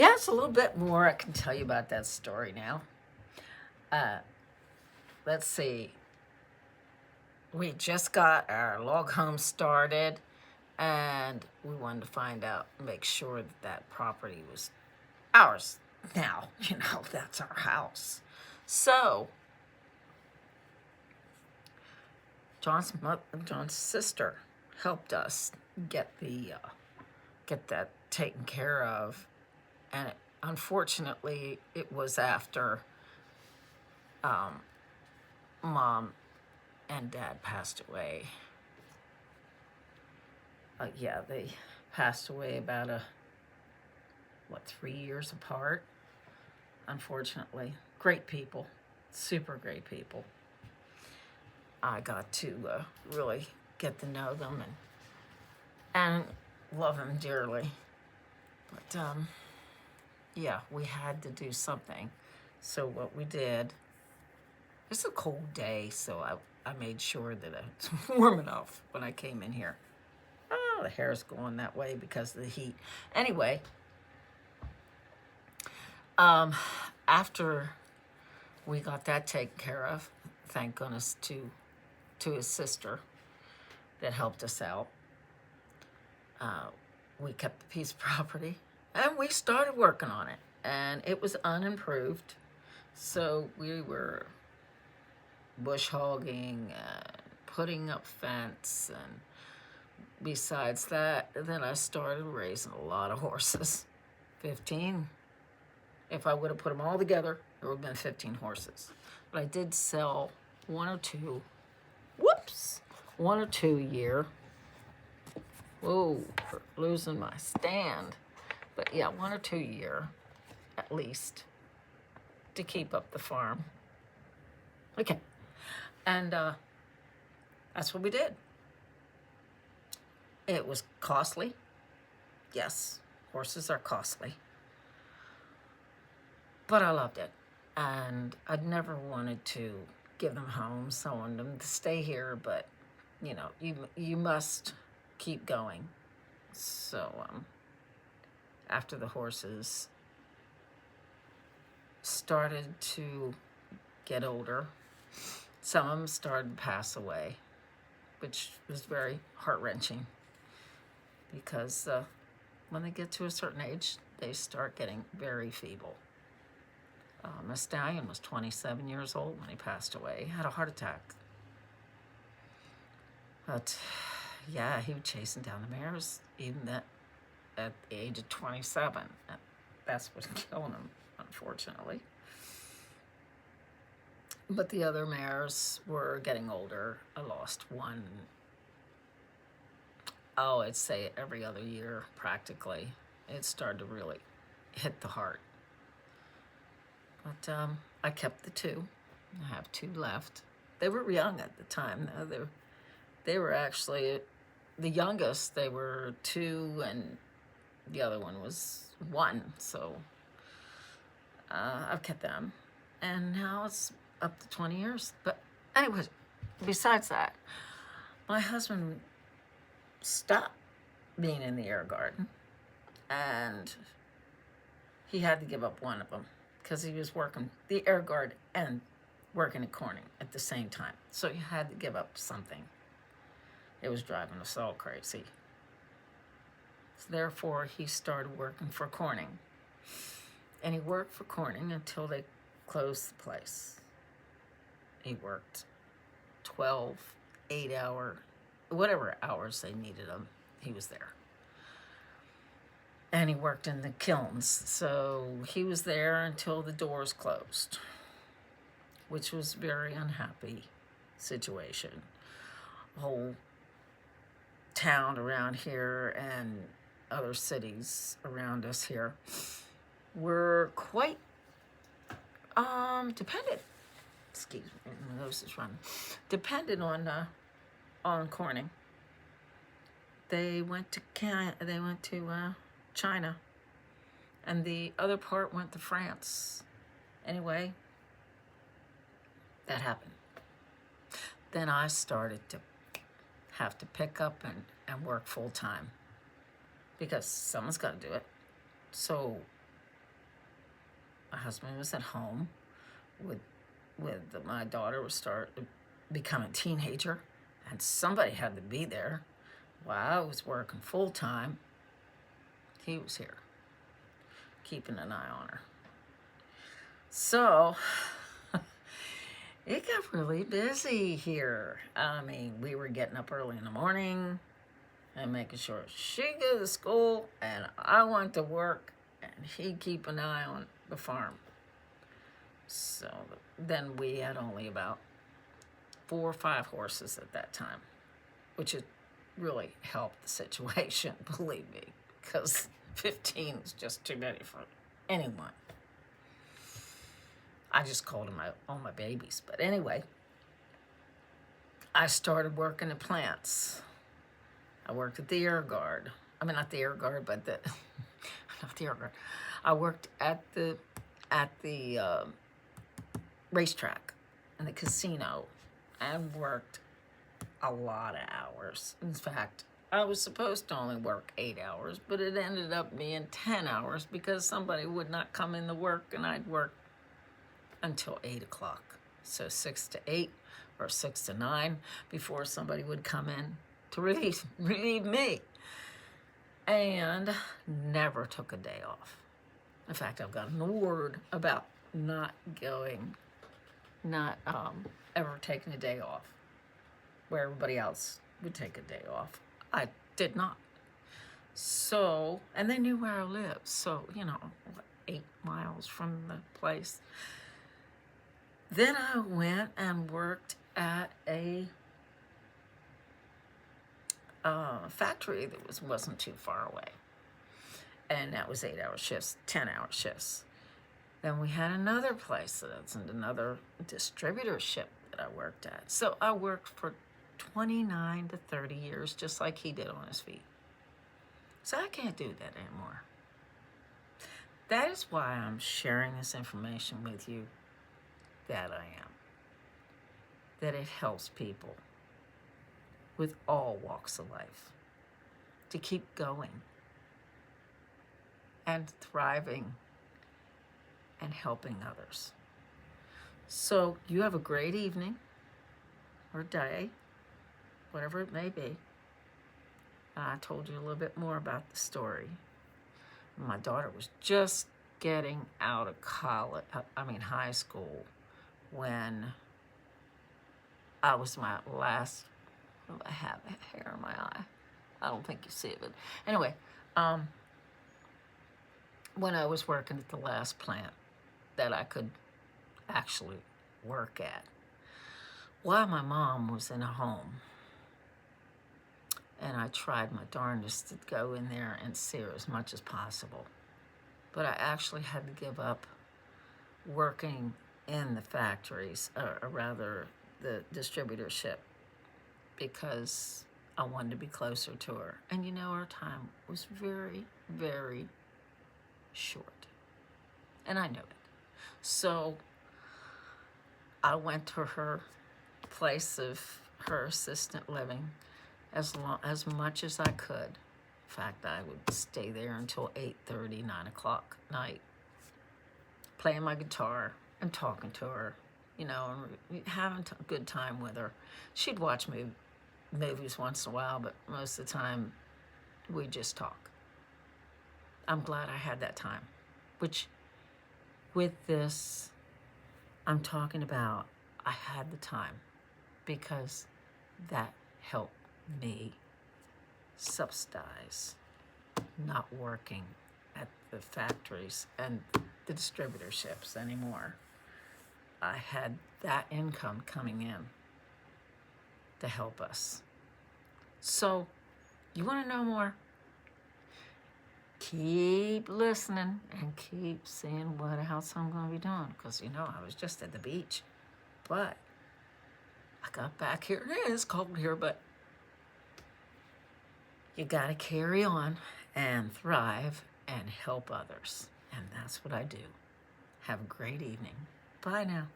Yeah, it's a little bit more I can tell you about that story now. Uh, let's see. We just got our log home started, and we wanted to find out, make sure that that property was ours. Now, that's our house. So, John's sister helped us get get that taken care of, and unfortunately, it was after mom and dad passed away. Yeah, they passed away about 3 years apart. Unfortunately, great people, super great people. I got to really get to know them and love them dearly. But yeah, we had to do something. So what we did, it's a cold day, so I made sure that it's warm enough when I came in here. Oh, the hair's going that way because of the heat. Anyway, after we got that taken care of, thank goodness to his sister that helped us out. We kept the piece of property and we started working on it, and it was unimproved. So we were bush hogging and putting up fence, and besides that, then I started raising a lot of horses. 15. If I would have put them all together, there would have been 15 horses. But I did sell one or two a year. Whoa, losing my stand. But yeah, one or two a year, at least, to keep up the farm. Okay, and that's what we did. It was costly. Yes, horses are costly. But I loved it. And I'd never wanted to give them homes. I wanted them to stay here, but you must keep going. So after the horses started to get older, some of them started to pass away, which was very heart-wrenching because when they get to a certain age, they start getting very feeble. My stallion was 27 years old when he passed away. He had a heart attack. But yeah, he was chasing down the mares even at the age of 27. That's what's killing him, unfortunately. But the other mares were getting older. I lost one, I'd say every other year practically. It started to really hit the heart. But I kept the two. I have two left. They were young at the time. They were actually the youngest. They were 2, and the other one was 1. So I've kept them, and now it's up to 20 years. But anyways, besides that, my husband stopped being in the air garden, and he had to give up one of them because he was working the air guard and working at Corning at the same time. So he had to give up something. It was driving us all crazy. So therefore, he started working for Corning. And he worked for Corning until they closed the place. He worked 12, 8-hour, whatever hours they needed him, he was there. And he worked in the kilns, so he was there until the doors closed, which was a very unhappy situation. The whole town around here and other cities around us here were quite dependent. Excuse me, my nose is running. Dependent on Corning. They went to China, and the other part went to France. Anyway, that happened. Then I started to have to pick up and work full time because someone's got to do it. So my husband was at home with my daughter was becoming a teenager, and somebody had to be there while I was working full time. He was here, keeping an eye on her. So it got really busy here. I mean, we were getting up early in the morning and making sure she go to school and I went to work, and he'd keep an eye on the farm. So then we had only about 4 or 5 horses at that time, which had really helped the situation, believe me, because 15 is just too many for anyone. I just called them all my babies. But anyway, I started working the plants. I worked at the Air Guard. I mean, not the Air Guard, but not the Air Guard. I worked at the racetrack and the casino, and worked a lot of hours. In fact, I was supposed to only work 8 hours, but it ended up being 10 hours because somebody would not come in to work, and I'd work until 8 o'clock. So 6 to 8 or 6 to 9 before somebody would come in to relieve me. And never took a day off. In fact, I've got an award about not ever taking a day off, where everybody else would take a day off. I did not. So, and they knew where I lived. So, 8 miles from the place. Then I went and worked at a factory that wasn't too far away. And that was 8-hour shifts, 10-hour shifts. Then we had another place, that's another distributorship that I worked at. So I worked for 29 to 30 years, just like he did on his feet. So I can't do that anymore. That is why I'm sharing this information with you, that I am. That it helps people with all walks of life to keep going and thriving and helping others. So you have a great evening or day, whatever it may be. I told you a little bit more about the story. My daughter was just getting out of high school, when I was my last, I have hair in my eye. I don't think you see it, but anyway, when I was working at the last plant that I could actually work at, while my mom was in a home. And I tried my darndest to go in there and see her as much as possible. But I actually had to give up working in the factories, or rather the distributorship, because I wanted to be closer to her. And her time was very, very short. And I knew it. So I went to her place of her assistant living as much as I could. In fact, I would stay there until 8:30, 9 o'clock at night, playing my guitar and talking to her, and having a good time with her. She'd watch movies once in a while, but most of the time we'd just talk. I'm glad I had that time, which with this, I'm talking about I had the time because that helped me subsidize not working at the factories and the distributorships anymore. I had that income coming in to help us. So, you want to know more? Keep listening and keep seeing what else I'm going to be doing. Because, I was just at the beach. But I got back here. It's cold here, but you got to carry on and thrive and help others. And that's what I do. Have a great evening. Bye now.